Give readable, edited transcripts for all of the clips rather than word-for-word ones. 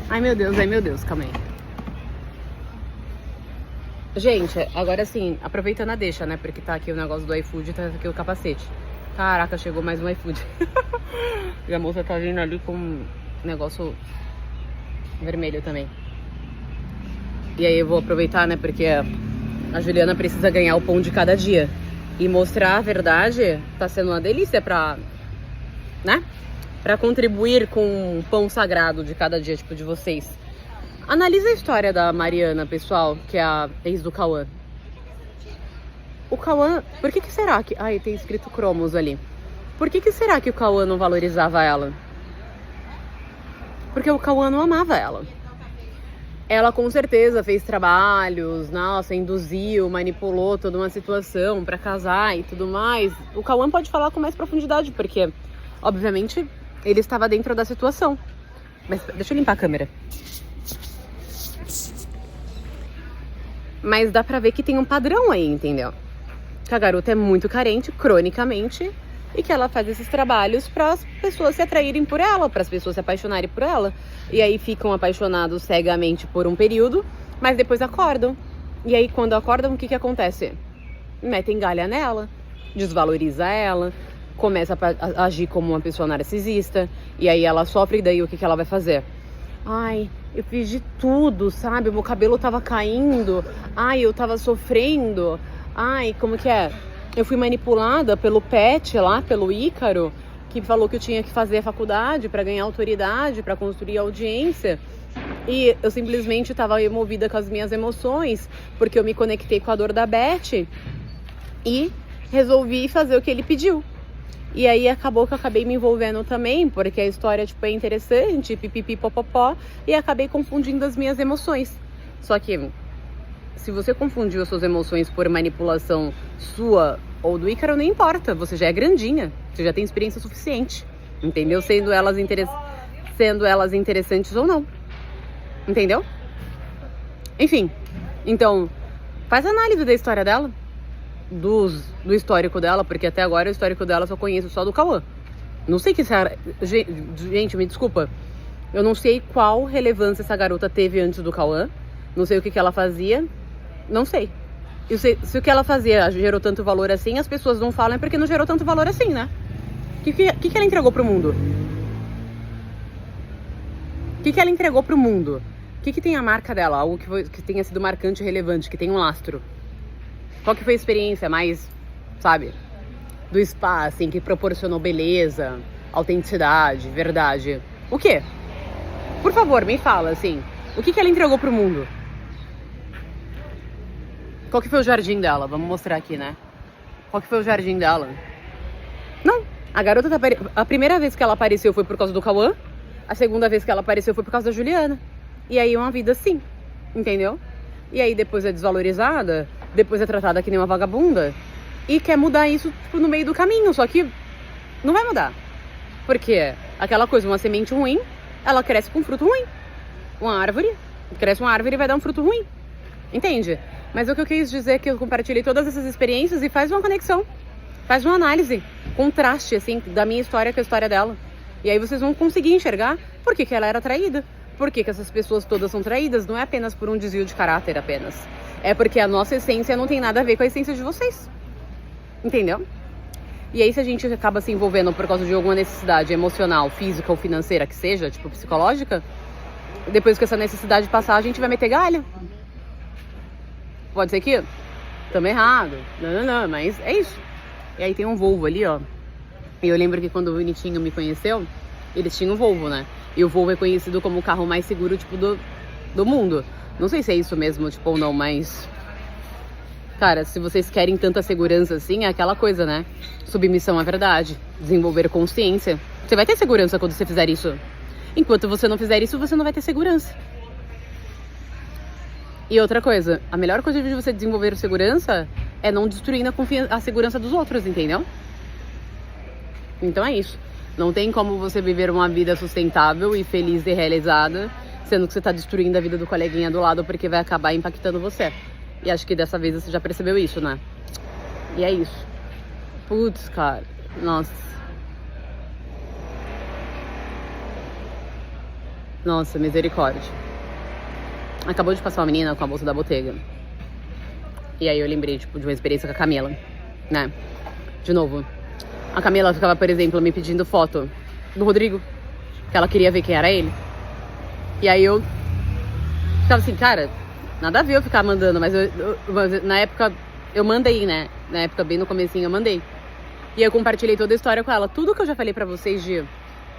ai meu Deus, calma aí. Gente, agora sim, aproveitando a deixa, né? Porque tá aqui o negócio do iFood, tá aqui o capacete. Caraca, chegou mais um iFood. E a moça tá vindo ali com um negócio vermelho também. E aí eu vou aproveitar, né? Porque a Juliana precisa ganhar o pão de cada dia. E mostrar a verdade tá sendo uma delícia pra, né? Pra contribuir com o pão sagrado de cada dia, tipo, de vocês. Analisa a história da Mariana, pessoal, que é a ex do Cauã. O Cauã, por que será que... Ai, tem escrito cromos ali. Por que será que o Cauã não valorizava ela? Porque o Cauã não amava ela. Ela com certeza fez trabalhos, nossa, induziu, manipulou toda uma situação pra casar e tudo mais. O Cauã pode falar com mais profundidade, porque, obviamente, ele estava dentro da situação. Mas deixa eu limpar a câmera. Mas dá pra ver que tem um padrão aí, entendeu? Que a garota é muito carente, cronicamente, e que ela faz esses trabalhos para as pessoas se atraírem por ela, para as pessoas se apaixonarem por ela. E aí ficam apaixonados cegamente por um período, mas depois acordam. E aí quando acordam, o que acontece? Metem galha nela, desvaloriza ela, começa a agir como uma pessoa narcisista, e aí ela sofre, e daí o que ela vai fazer? Ai, eu fiz de tudo, sabe? O meu cabelo tava caindo. Ai, eu tava sofrendo. Ai, como que é? Eu fui manipulada pelo Pet lá, pelo Ícaro, que falou que eu tinha que fazer a faculdade pra ganhar autoridade, pra construir audiência. E eu simplesmente tava envolvida com as minhas emoções, porque eu me conectei com a dor da Beth e resolvi fazer o que ele pediu. E aí acabou que eu acabei me envolvendo também, porque a história, tipo, é interessante, pipipi, popopó, e acabei confundindo as minhas emoções. Só que, se você confundiu as suas emoções por manipulação sua ou do Ícaro, não importa, você já é grandinha, você já tem experiência suficiente, entendeu? Sendo elas interessantes ou não, entendeu? Enfim, então, faz análise da história dela. Do histórico dela, porque até agora o histórico dela eu só conheço só do Cauã. Não sei que essa... Gente, me desculpa. Eu não sei qual relevância essa garota teve antes do Cauã. Não sei o que ela fazia. Não sei. Se o que ela fazia gerou tanto valor assim, as pessoas não falam porque não gerou tanto valor assim, né? O que ela entregou pro mundo? O que ela entregou pro mundo? O que tem a marca dela? Algo que tenha sido marcante e relevante, que tenha um lastro. Qual que foi a experiência mais, sabe, do spa, assim, que proporcionou beleza, autenticidade, verdade? O quê? Por favor, me fala, assim, o que ela entregou pro mundo? Qual que foi o jardim dela? Vamos mostrar aqui, né? Qual que foi o jardim dela? Não, a garota, a primeira vez que ela apareceu foi por causa do Cauã, a segunda vez que ela apareceu foi por causa da Juliana. E aí uma vida assim, entendeu? E aí depois é desvalorizada, depois é tratada que nem uma vagabunda e quer mudar isso, tipo, no meio do caminho, só que não vai mudar. Porque aquela coisa, uma semente ruim, ela cresce com fruto ruim. Cresce uma árvore e vai dar um fruto ruim. Entende? Mas o que eu quis dizer é que eu compartilhei todas essas experiências e faz uma conexão, faz uma análise, contraste, assim, da minha história com a história dela. E aí vocês vão conseguir enxergar por que ela era traída. Por que essas pessoas todas são traídas? Não é apenas por um desvio de caráter apenas. É porque a nossa essência não tem nada a ver com a essência de vocês. Entendeu? E aí se a gente acaba se envolvendo por causa de alguma necessidade emocional, física ou financeira que seja, tipo psicológica, depois que essa necessidade passar, a gente vai meter galha. Pode ser que estamos errado. Não, mas é isso. E aí tem um Volvo ali, ó. E eu lembro que quando o Bonitinho me conheceu, eles tinham um Volvo, né? E o Volvo é conhecido como o carro mais seguro, tipo, do mundo. Não sei se é isso mesmo, tipo, ou não, mas... Cara, se vocês querem tanta segurança assim, é aquela coisa, né? Submissão à verdade, desenvolver consciência. Você vai ter segurança quando você fizer isso. Enquanto você não fizer isso, você não vai ter segurança. E outra coisa, a melhor coisa de você desenvolver segurança é não destruir a segurança dos outros, entendeu? Então é isso. Não tem como você viver uma vida sustentável e feliz e realizada, sendo que você tá destruindo a vida do coleguinha do lado, porque vai acabar impactando você. E acho que dessa vez você já percebeu isso, né? E é isso. Putz, cara. Nossa. Nossa, misericórdia. Acabou de passar uma menina com a bolsa da Bottega. E aí eu lembrei, tipo, de uma experiência com a Camila, né? De novo. A Camila ficava, por exemplo, me pedindo foto do Rodrigo, que ela queria ver quem era ele. E aí eu ficava assim, cara, nada a ver eu ficar mandando, mas na época eu mandei, né? Na época, bem no comecinho, eu mandei. E eu compartilhei toda a história com ela. Tudo que eu já falei pra vocês de...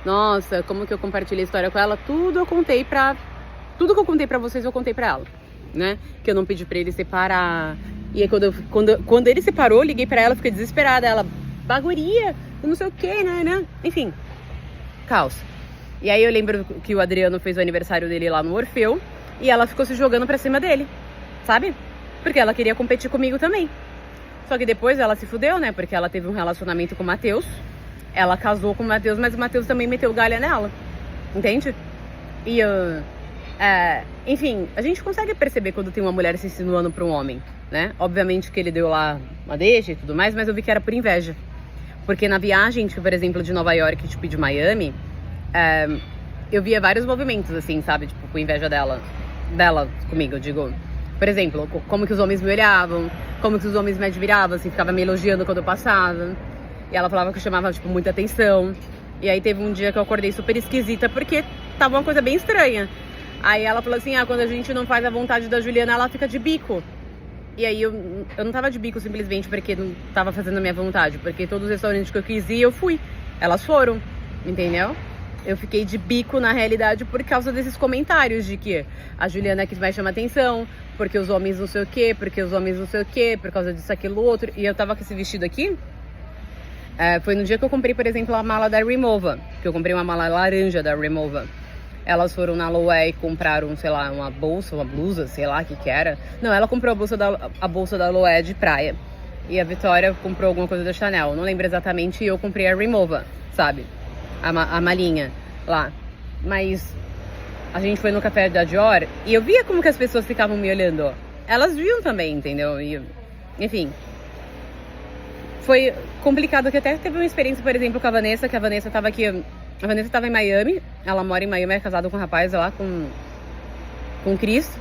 Nossa, como que eu compartilhei a história com ela? Tudo que eu contei pra vocês, eu contei pra ela, né? Que eu não pedi pra ele separar. E aí quando ele separou, eu liguei pra ela, fiquei desesperada. Ela, baguria, não sei o que, né? Enfim, caos. E aí eu lembro que o Adriano fez o aniversário dele lá no Orfeu. E ela ficou se jogando pra cima dele, sabe? Porque ela queria competir comigo também. Só que depois ela se fudeu, né? Porque ela teve um relacionamento com o Matheus. Ela casou com o Matheus, mas o Matheus também meteu galha nela. Entende? E, enfim, a gente consegue perceber quando tem uma mulher se insinuando pra um homem, né? Obviamente que ele deu lá uma deixa e tudo mais, mas eu vi que era por inveja. Porque na viagem, tipo, por exemplo, de Nova York, tipo, de Miami, eu via vários movimentos, assim, sabe? Tipo, com inveja dela comigo, eu digo. Por exemplo, como que os homens me olhavam, como que os homens me admiravam, assim, ficava me elogiando quando eu passava. E ela falava que eu chamava, tipo, muita atenção. E aí teve um dia que eu acordei super esquisita, porque tava uma coisa bem estranha. Aí ela falou assim, quando a gente não faz a vontade da Juliana, ela fica de bico. E aí eu não tava de bico simplesmente porque não tava fazendo a minha vontade, porque todos os restaurantes que eu quis ir, eu fui. Elas foram, entendeu? Eu fiquei de bico, na realidade, por causa desses comentários de que a Juliana é que mais chama atenção, porque os homens não sei o quê, porque os homens não sei o quê, por causa disso, aquilo, outro. E eu tava com esse vestido aqui, foi no dia que eu comprei, por exemplo, a mala da Remova, que eu comprei uma mala laranja da Remova. Elas foram na Loewe e compraram, sei lá, uma bolsa, uma blusa, sei lá o que era. Não, ela comprou a bolsa da Loewe de praia. E a Vitória comprou alguma coisa da Chanel, não lembro exatamente, e eu comprei a Remova, sabe? A malinha lá. Mas a gente foi no café da Dior e eu via como que as pessoas ficavam me olhando. Elas viam também, entendeu? E, enfim. Foi complicado, que até teve uma experiência, por exemplo, com a Vanessa, que a Vanessa tava aqui. A Vanessa tava em Miami, ela mora em Miami, é casada com um rapaz lá, com o Cris.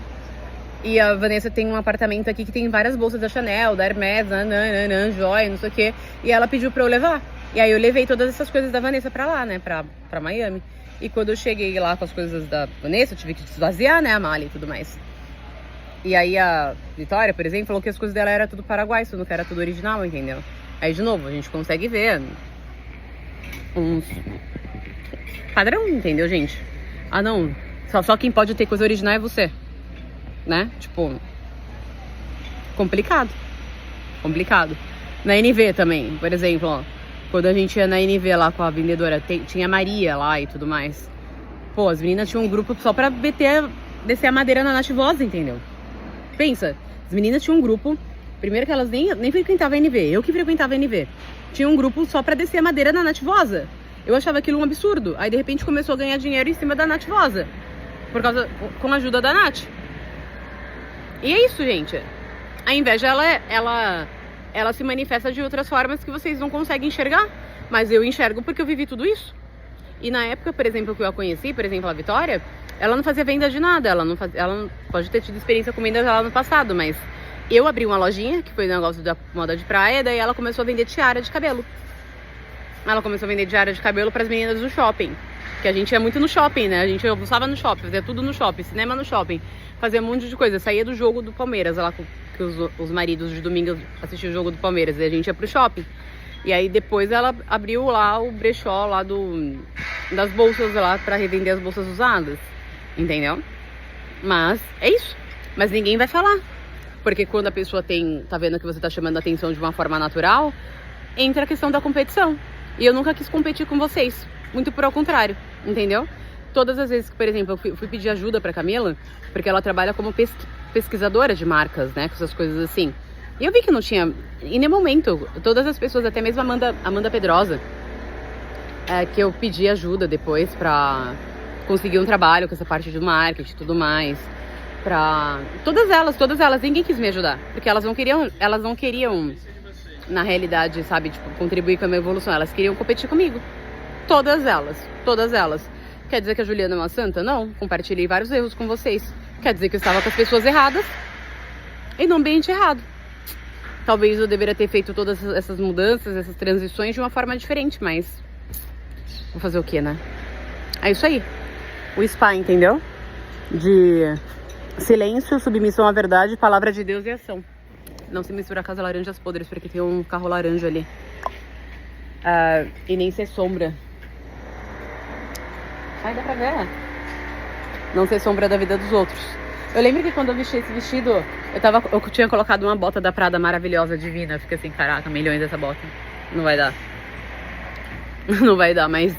E a Vanessa tem um apartamento aqui que tem várias bolsas da Chanel, da Hermès, joia, não sei o quê. E ela pediu pra eu levar. E aí eu levei todas essas coisas da Vanessa pra lá, né, pra Miami. E quando eu cheguei lá com as coisas da Vanessa, eu tive que esvaziar, né, a mala e tudo mais. E aí a Vitória, por exemplo, falou que as coisas dela era tudo Paraguai, isso não era tudo original, entendeu? Aí, de novo, a gente consegue ver uns padrão, entendeu, gente? Não, só quem pode ter coisa original é você, né? Tipo, complicado. Na NV também, por exemplo, ó, quando a gente ia na NV lá com a vendedora, tinha a Maria lá e tudo mais. Pô, as meninas tinham um grupo só pra descer a madeira na Nativosa, entendeu? Pensa, as meninas tinham um grupo, primeiro que elas nem frequentavam a NV, eu que frequentava a NV. Tinha um grupo só pra descer a madeira na Nativosa. Eu achava aquilo um absurdo. Aí, de repente, começou a ganhar dinheiro em cima da Nativosa. Com a ajuda da Nath. E é isso, gente. A inveja, ela se manifesta de outras formas que vocês não conseguem enxergar. Mas eu enxergo porque eu vivi tudo isso. E na época, por exemplo, que eu a conheci, por exemplo, a Vitória, ela não fazia venda de nada. Ela pode ter tido experiência com vendas lá no passado, mas eu abri uma lojinha, que foi o negócio da moda de praia, daí ela começou a vender tiara de cabelo. Ela começou a vender tiara de cabelo para as meninas do shopping. Que a gente ia muito no shopping, né? A gente almoçava no shopping, fazia tudo no shopping, cinema no shopping. Fazia um monte de coisa. Saía do jogo do Palmeiras, lá que os maridos de domingo assistiam o jogo do Palmeiras. E a gente ia pro shopping. E aí depois ela abriu lá o brechó lá das bolsas lá para revender as bolsas usadas. Entendeu? Mas é isso. Mas ninguém vai falar. Porque quando a pessoa tá vendo que você tá chamando a atenção de uma forma natural, entra a questão da competição. E eu nunca quis competir com vocês. Muito por ao contrário, entendeu? Todas as vezes que, por exemplo, eu fui pedir ajuda pra Camila, porque ela trabalha como pesquisadora de marcas, né? Com essas coisas assim. E eu vi que não tinha, em nenhum momento, todas as pessoas, até mesmo a Amanda Pedrosa, que eu pedi ajuda depois pra conseguir um trabalho com essa parte do marketing e tudo mais. Todas elas, ninguém quis me ajudar. Porque elas não queriam, na realidade, sabe, tipo, contribuir com a minha evolução. Elas queriam competir comigo. Todas elas. Quer dizer que a Juliana é uma santa? Não. Compartilhei vários erros com vocês. Quer dizer que eu estava com as pessoas erradas e no ambiente errado. Talvez eu deveria ter feito todas essas mudanças, essas transições de uma forma diferente, mas vou fazer o quê, né? É isso aí. O spa, entendeu? De silêncio, submissão à verdade, palavra de Deus e ação. Não se misturar com as laranjas podres, porque tem um carro laranja ali. E nem ser sombra. Ai, dá pra ver. Não ser sombra da vida dos outros. Eu lembro que quando eu vesti esse vestido, eu tinha colocado uma bota da Prada maravilhosa, divina. Eu fiquei assim, caraca, milhões dessa bota. Não vai dar. Não vai dar, mas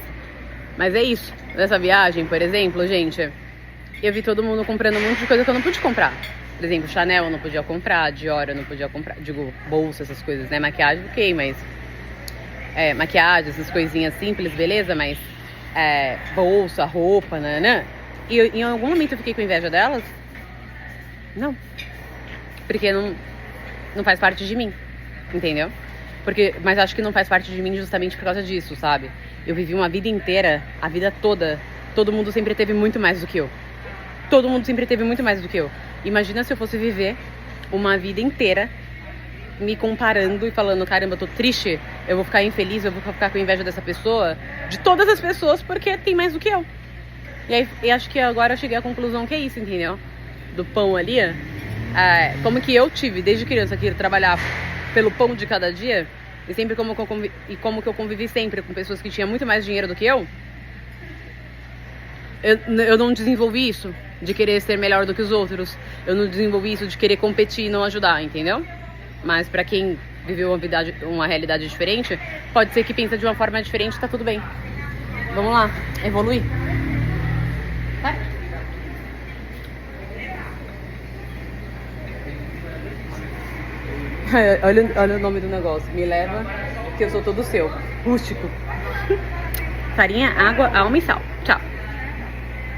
é isso. Nessa viagem, por exemplo, gente, eu vi todo mundo comprando um monte de coisa que eu não pude comprar. Por exemplo, Chanel eu não podia comprar, Dior eu não podia comprar. Digo, bolsa, essas coisas, né? Maquiagem, ok, mas... maquiagem, essas coisinhas simples, beleza, mas... bolsa, roupa, né? E em algum momento eu fiquei com inveja delas? Não. Porque não faz parte de mim, entendeu? Mas acho que não faz parte de mim justamente por causa disso, sabe? Eu vivi uma vida inteira, a vida toda, todo mundo sempre teve muito mais do que eu. Todo mundo sempre teve muito mais do que eu. Imagina se eu fosse viver uma vida inteira me comparando e falando, caramba, eu tô triste, eu vou ficar infeliz, eu vou ficar com inveja dessa pessoa, de todas as pessoas, porque tem mais do que eu. E aí, eu acho que agora eu cheguei à conclusão que é isso, entendeu? Do pão ali, como que eu tive, desde criança, que ir trabalhar pelo pão de cada dia, e sempre como que eu convivi sempre com pessoas que tinham muito mais dinheiro do que eu não desenvolvi isso, de querer ser melhor do que os outros, eu não desenvolvi isso de querer competir e não ajudar, entendeu? Mas pra quem viveu uma realidade diferente, pode ser que pensa de uma forma diferente, tá tudo bem. Vamos lá, evoluir. Tá? Olha o nome do negócio. Me leva, que eu sou todo seu. Rústico. Farinha, água, alma e sal. Tchau.